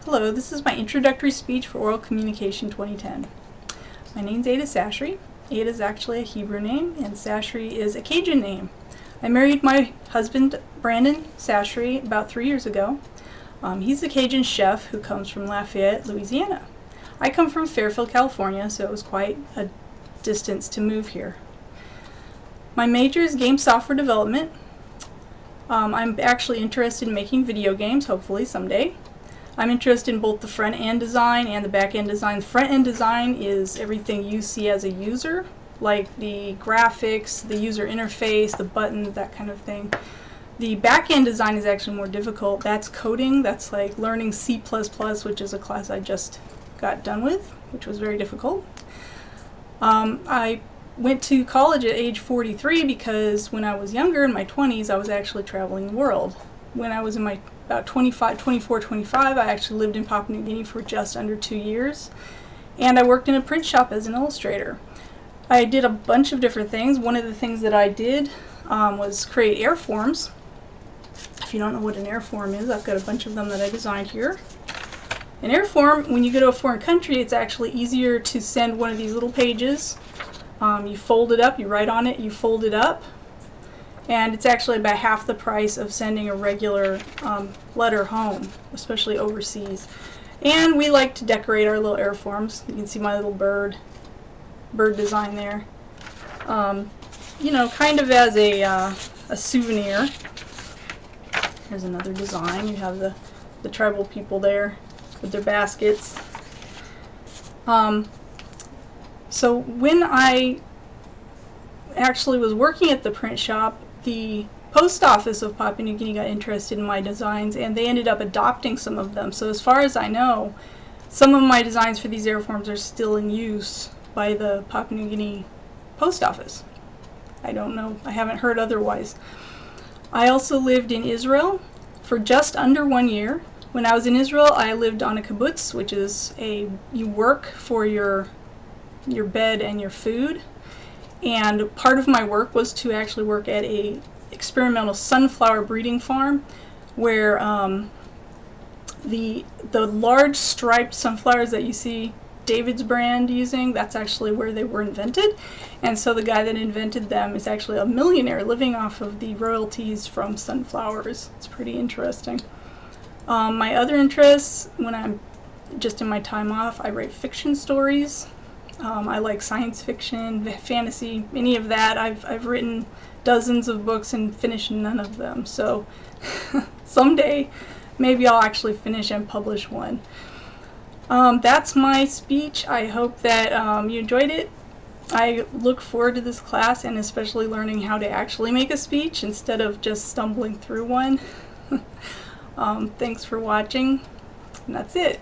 Hello, this is my introductory speech for Oral Communication 2010. My name's Chachere. Ada is actually a Hebrew name, and Chachere is a Cajun name. I married my husband, Brandon Chachere, about 3 years ago. He's a Cajun chef who comes from Lafayette, Louisiana. I come from Fairfield, California, so it was quite a distance to move here. My major is game software development. I'm actually interested in making video games, hopefully someday. I'm interested in both the front-end design and the back-end design. The front-end design is everything you see as a user, like the graphics, the user interface, the buttons, that kind of thing. The back-end design is actually more difficult. That's coding. That's like learning C++, which is a class I just got done with, which was very difficult. I went to college at age 43 because when I was younger, in my 20s, I was actually traveling the world. When I was in my about 24, 25, I actually lived in Papua New Guinea for just under 2 years, and I worked in a print shop as an illustrator. I did a bunch of different things. One of the things that I did was create airforms. If you don't know what an airform is, I've got a bunch of them that I designed here. An airform, when you go to a foreign country, it's actually easier to send one of these little pages. You fold it up, you write on it, you fold it up, and it's actually about half the price of sending a regular letter home, especially overseas. And we like to decorate our little airforms. You can see my little bird design there. You know, kind of as a souvenir. Here's another design. You have the tribal people there with their baskets. So when I actually was working at the print shop, the post office of Papua New Guinea got interested in my designs, and they ended up adopting some of them. So as far as I know, some of my designs for these airforms are still in use by the Papua New Guinea post office. I don't know. I haven't heard otherwise. I also lived in Israel for just under 1 year. When I was in Israel, I lived on a kibbutz, which is you work for your bed and your food. And part of my work was to actually work at a experimental sunflower breeding farm where the large striped sunflowers that you see David's brand using, that's actually where they were invented. And so the guy that invented them is actually a millionaire living off of the royalties from sunflowers. It's pretty interesting. My other interests, when I'm just in my time off, I write fiction stories. I like science fiction, fantasy, any of that. I've written dozens of books and finished none of them. So someday maybe I'll actually finish and publish one. That's my speech. I hope that you enjoyed it. I look forward to this class, and especially learning how to actually make a speech instead of just stumbling through one. Thanks for watching, and that's it.